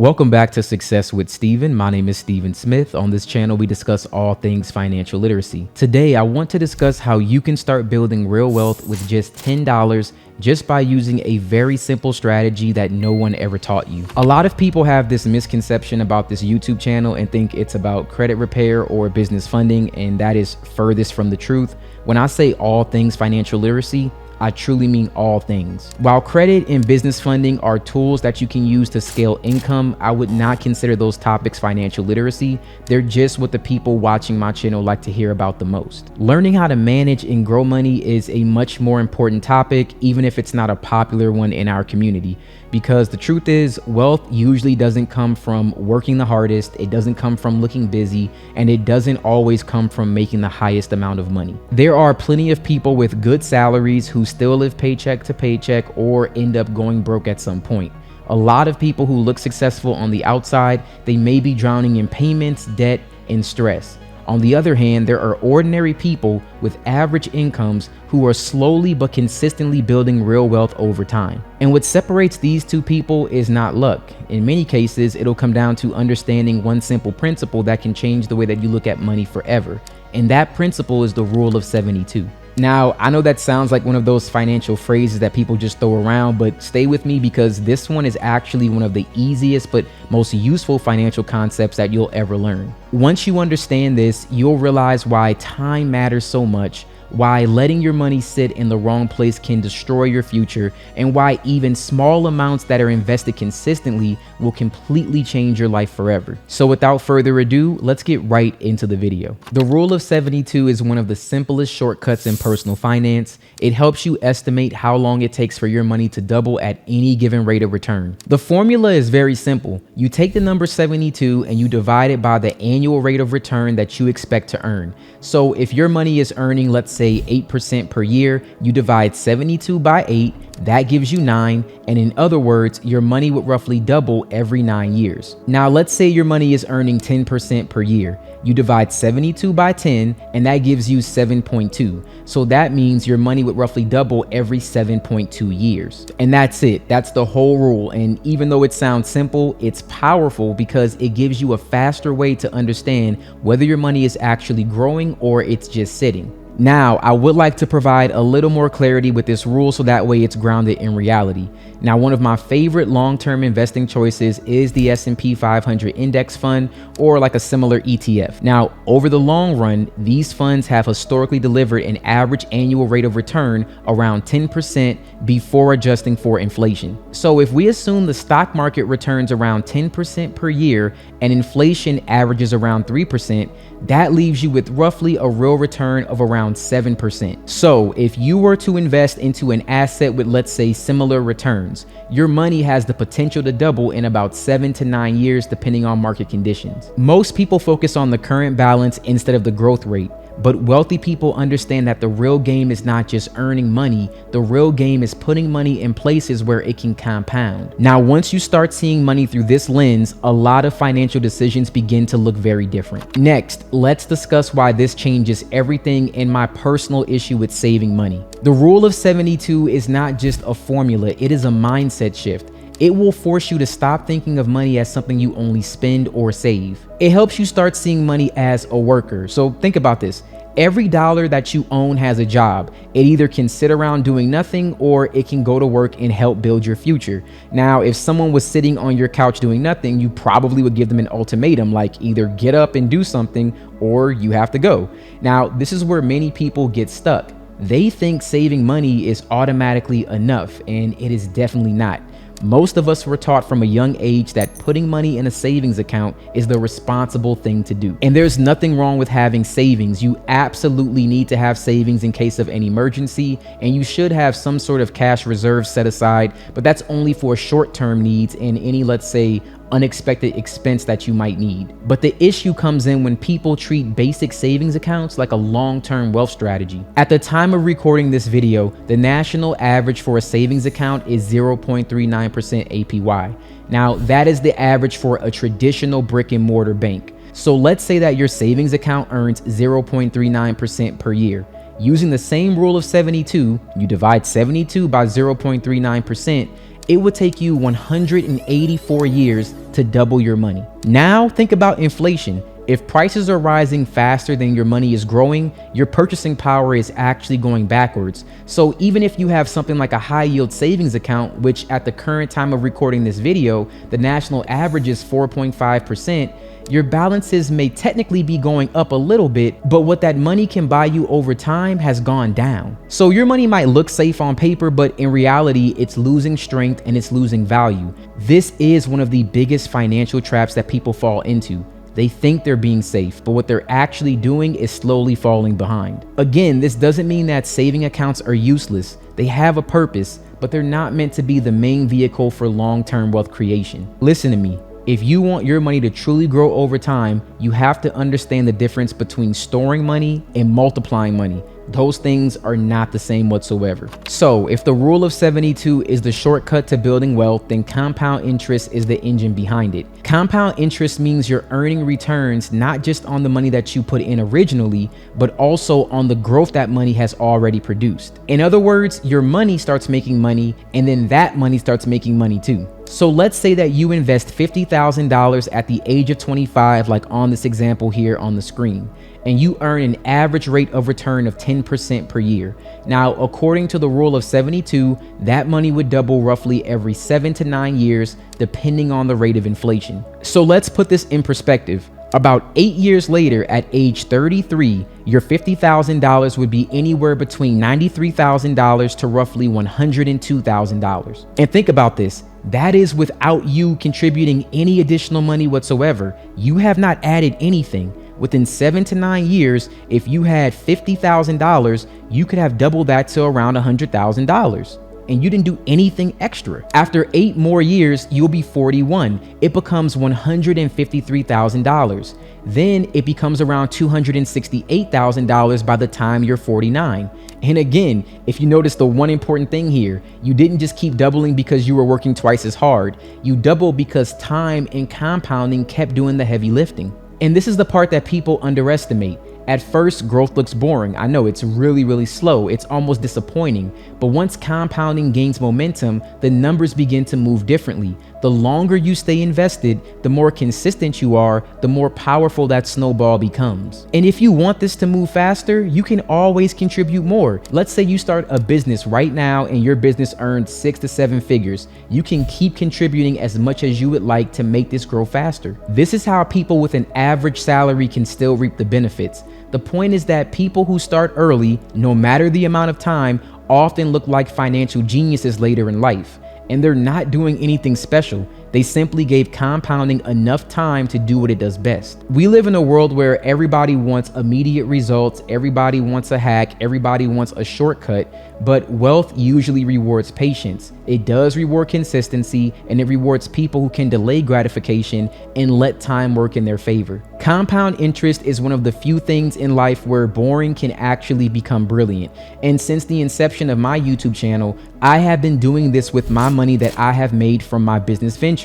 Welcome back to Success with Steven. My name is Steven Smith. On this channel, we discuss all things financial literacy. Today, I want to discuss how you can start building real wealth with just $10 just by using a very simple strategy that no one ever taught you. A lot of people have this misconception about this YouTube channel and think it's about credit repair or business funding, and that is furthest from the truth. When I say all things financial literacy, I truly mean all things. While credit and business funding are tools that you can use to scale income, I would not consider those topics financial literacy. They're just what the people watching my channel like to hear about the most. Learning how to manage and grow money is a much more important topic, even if it's not a popular one in our community. Because the truth is, wealth usually doesn't come from working the hardest, it doesn't come from looking busy, and it doesn't always come from making the highest amount of money. There are plenty of people with good salaries who still live paycheck to paycheck or end up going broke at some point. A lot of people who look successful on the outside, they may be drowning in payments, debt, and stress. On the other hand, there are ordinary people with average incomes who are slowly but consistently building real wealth over time. And what separates these two people is not luck. In many cases, it'll come down to understanding one simple principle that can change the way that you look at money forever. And that principle is the rule of 72. Now, I know that sounds like one of those financial phrases that people just throw around, but stay with me because this one is actually one of the easiest but most useful financial concepts that you'll ever learn. Once you understand this, you'll realize why time matters so much, why letting your money sit in the wrong place can destroy your future, and why even small amounts that are invested consistently will completely change your life forever. So without further ado, let's get right into the video. The rule of 72 is one of the simplest shortcuts in personal finance. It helps you estimate how long it takes for your money to double at any given rate of return. The formula is very simple. You take the number 72 and you divide it by the annual rate of return that you expect to earn. So if your money is earning, let's say 8% per year, you divide 72 by 8, that gives you 9, and in other words, your money would roughly double every 9 years. Now, let's say your money is earning 10% per year. You divide 72 by 10, and that gives you 7.2. So that means your money would roughly double every 7.2 years. And that's it. That's the whole rule. And even though it sounds simple, it's powerful because it gives you a faster way to understand whether your money is actually growing or it's just sitting. Now, I would like to provide a little more clarity with this rule so that way it's grounded in reality. Now, one of my favorite long-term investing choices is the S&P 500 index fund or like a similar ETF. Now, over the long run, these funds have historically delivered an average annual rate of return around 10% before adjusting for inflation. So if we assume the stock market returns around 10% per year and inflation averages around 3%, that leaves you with roughly a real return of around 7%. So if you were to invest into an asset with, let's say, similar returns, your money has the potential to double in about 7 to 9 years depending on market conditions. Most people focus on the current balance instead of the growth rate. But wealthy people understand that the real game is not just earning money, the real game is putting money in places where it can compound. Now, once you start seeing money through this lens, a lot of financial decisions begin to look very different. Next, let's discuss why this changes everything in my personal issue with saving money. The rule of 72 is not just a formula, it is a mindset shift. It will force you to stop thinking of money as something you only spend or save. It helps you start seeing money as a worker. So think about this. Every dollar that you own has a job. It either can sit around doing nothing or it can go to work and help build your future. Now, if someone was sitting on your couch doing nothing, you probably would give them an ultimatum like either get up and do something or you have to go. Now, this is where many people get stuck. They think saving money is automatically enough, and it is definitely not. Most of us were taught from a young age that putting money in a savings account is the responsible thing to do. And there's nothing wrong with having savings. You absolutely need to have savings in case of an emergency, and you should have some sort of cash reserve set aside, but that's only for short-term needs and any, let's say, unexpected expense that you might need. But the issue comes in when people treat basic savings accounts like a long-term wealth strategy. At the time of recording this video, the national average for a savings account is 0.39% APY. Now, that is the average for a traditional brick and mortar bank. So let's say that your savings account earns 0.39% per year. Using the same rule of 72, you divide 72 by 0.39%, it would take you 184 years to double your money. Now think about inflation. If prices are rising faster than your money is growing, your purchasing power is actually going backwards. So even if you have something like a high yield savings account, which at the current time of recording this video, the national average is 4.5%, your balances may technically be going up a little bit, but what that money can buy you over time has gone down. So your money might look safe on paper, but in reality, it's losing strength and it's losing value. This is one of the biggest financial traps that people fall into. They think they're being safe, but what they're actually doing is slowly falling behind. Again, this doesn't mean that saving accounts are useless. They have a purpose, but they're not meant to be the main vehicle for long-term wealth creation. Listen to me. If you want your money to truly grow over time, you have to understand the difference between storing money and multiplying money. Those things are not the same whatsoever. So if the rule of 72 is the shortcut to building wealth, then compound interest is the engine behind it. Compound interest means you're earning returns not just on the money that you put in originally, but also on the growth that money has already produced. In other words, your money starts making money, and then that money starts making money too. So let's say that you invest $50,000 at the age of 25, like on this example here on the screen, and you earn an average rate of return of 10% per year. Now, according to the rule of 72, that money would double roughly every 7 to 9 years, depending on the rate of inflation. So let's put this in perspective. About 8 years later, at age 33, your $50,000 would be anywhere between $93,000 to roughly $102,000. And think about this. That is without you contributing any additional money whatsoever. You have not added anything. Within 7 to 9 years, if you had $50,000, you could have doubled that to around $100,000. And you didn't do anything extra. After 8 more years, you'll be 41. It becomes $153,000. Then it becomes around $268,000 by the time you're 49. And again, if you notice the one important thing here, you didn't just keep doubling because you were working twice as hard. You doubled because time and compounding kept doing the heavy lifting. And this is the part that people underestimate. At first, growth looks boring. I know it's really slow. It's almost disappointing. But once compounding gains momentum, the numbers begin to move differently. The longer you stay invested, the more consistent you are, the more powerful that snowball becomes. And if you want this to move faster, you can always contribute more. Let's say you start a business right now and your business earns 6 to 7 figures. You can keep contributing as much as you would like to make this grow faster. This is how people with an average salary can still reap the benefits. The point is that people who start early, no matter the amount of time, often look like financial geniuses later in life. And they're not doing anything special. They simply gave compounding enough time to do what it does best. We live in a world where everybody wants immediate results, everybody wants a hack, everybody wants a shortcut, but wealth usually rewards patience. It does reward consistency, and it rewards people who can delay gratification and let time work in their favor. Compound interest is one of the few things in life where boring can actually become brilliant. And since the inception of my YouTube channel, I have been doing this with my money that I have made from my business ventures.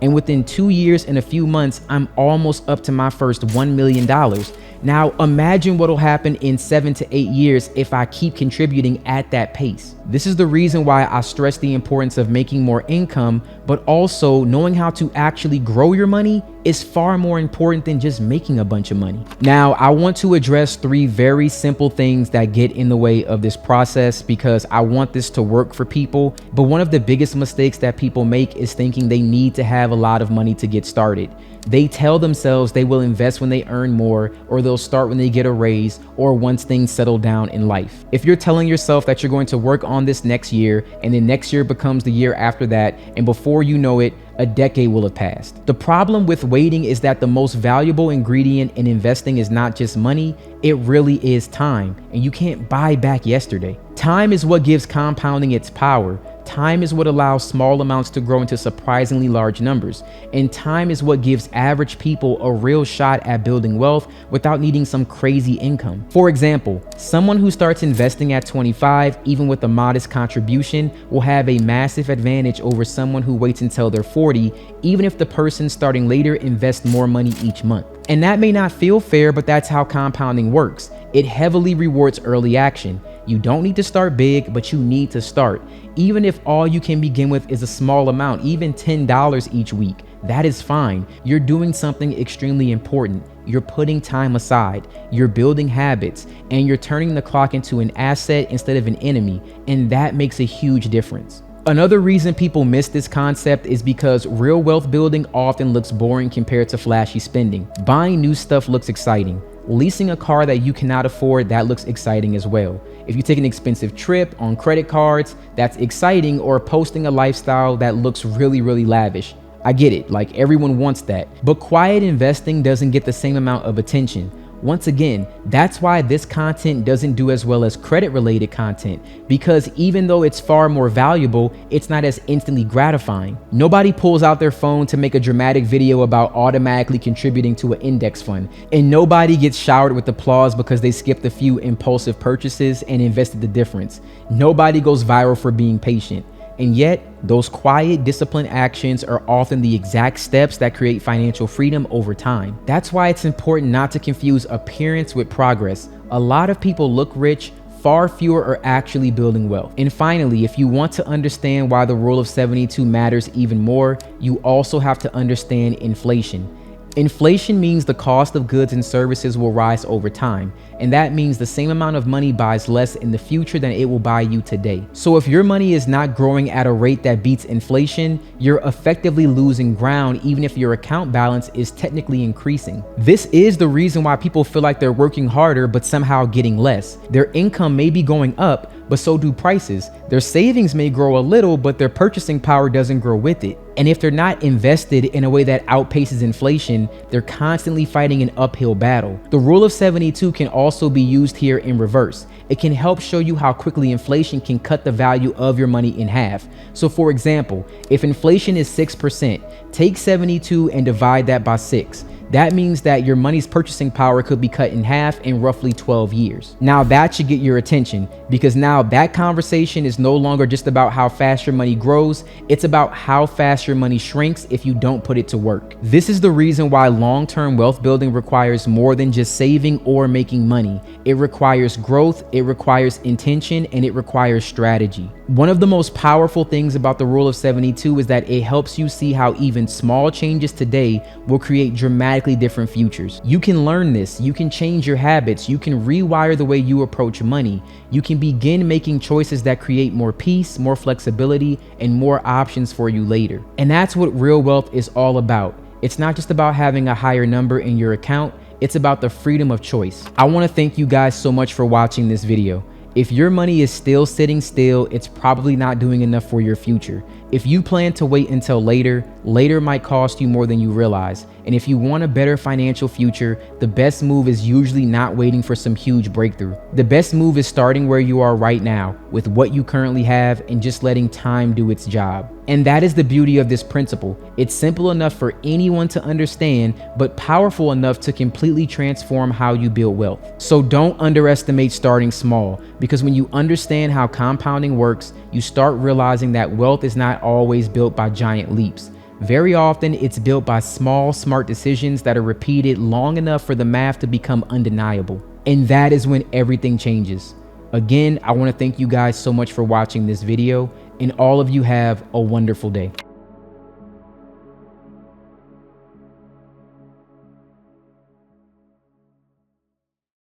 And within 2 years and a few months, I'm almost up to my first $1 million. Now imagine what'll happen in 7 to 8 years if I keep contributing at that pace. This is the reason why I stress the importance of making more income, but also knowing how to actually grow your money is far more important than just making a bunch of money. Now, I want to address 3 very simple things that get in the way of this process because I want this to work for people. But one of the biggest mistakes that people make is thinking they need to have a lot of money to get started. They tell themselves they will invest when they earn more, or they'll start when they get a raise, or once things settle down in life. If you're telling yourself that you're going to work on this next year, and then next year becomes the year after that, and before you know it, a decade will have passed. The problem with waiting is that the most valuable ingredient in investing is not just money, it really is time, and you can't buy back yesterday. Time is what gives compounding its power. Time is what allows small amounts to grow into surprisingly large numbers. And time is what gives average people a real shot at building wealth without needing some crazy income. For example, someone who starts investing at 25, even with a modest contribution, will have a massive advantage over someone who waits until they're 40, even if the person starting later invests more money each month. And that may not feel fair, but that's how compounding works. It heavily rewards early action. You don't need to start big, but you need to start. Even if all you can begin with is a small amount, even $10 each week, that is fine. You're doing something extremely important. You're putting time aside, you're building habits, and you're turning the clock into an asset instead of an enemy, and that makes a huge difference. Another reason people miss this concept is because real wealth building often looks boring compared to flashy spending. Buying new stuff looks exciting. Leasing a car that you cannot afford, that looks exciting as well. If you take an expensive trip on credit cards, that's exciting, or posting a lifestyle that looks really lavish. I get it, like everyone wants that. But quiet investing doesn't get the same amount of attention. Once again, that's why this content doesn't do as well as credit-related content, because even though it's far more valuable, it's not as instantly gratifying. Nobody pulls out their phone to make a dramatic video about automatically contributing to an index fund, and nobody gets showered with applause because they skipped a few impulsive purchases and invested the difference. Nobody goes viral for being patient. And yet, those quiet, disciplined actions are often the exact steps that create financial freedom over time. That's why it's important not to confuse appearance with progress. A lot of people look rich, far fewer are actually building wealth. And finally, if you want to understand why the rule of 72 matters even more, you also have to understand inflation. Inflation means the cost of goods and services will rise over time, and that means the same amount of money buys less in the future than it will buy you today. So if your money is not growing at a rate that beats inflation, you're effectively losing ground even if your account balance is technically increasing. This is the reason why people feel like they're working harder but somehow getting less. Their income may be going up, but so do prices. Their savings may grow a little, but their purchasing power doesn't grow with it. And if they're not invested in a way that outpaces inflation, they're constantly fighting an uphill battle. The rule of 72 can also be used here in reverse. It can help show you how quickly inflation can cut the value of your money in half. So for example, if inflation is 6%, take 72 and divide that by 6. That means that your money's purchasing power could be cut in half in roughly 12 years. Now that should get your attention, because now that conversation is no longer just about how fast your money grows, it's about how fast your money shrinks if you don't put it to work. This is the reason why long-term wealth building requires more than just saving or making money. It requires growth, it requires intention, and it requires strategy. One of the most powerful things about the rule of 72 is that it helps you see how even small changes today will create dramatically different futures. You can learn this, you can change your habits, you can rewire the way you approach money. You can begin making choices that create more peace, more flexibility, and more options for you later. And that's what real wealth is all about. It's not just about having a higher number in your account, it's about the freedom of choice. I want to thank you guys so much for watching this video. If your money is still sitting still, it's probably not doing enough for your future. If you plan to wait until later might cost you more than you realize. And if you want a better financial future, the best move is usually not waiting for some huge breakthrough. The best move is starting where you are right now with what you currently have and just letting time do its job. And that is the beauty of this principle. It's simple enough for anyone to understand, but powerful enough to completely transform how you build wealth. So don't underestimate starting small, because when you understand how compounding works, you start realizing that wealth is not always built by giant leaps. Very often, it's built by small, smart decisions that are repeated long enough for the math to become undeniable. And that is when everything changes. Again, I want to thank you guys so much for watching this video, and all of you have a wonderful day.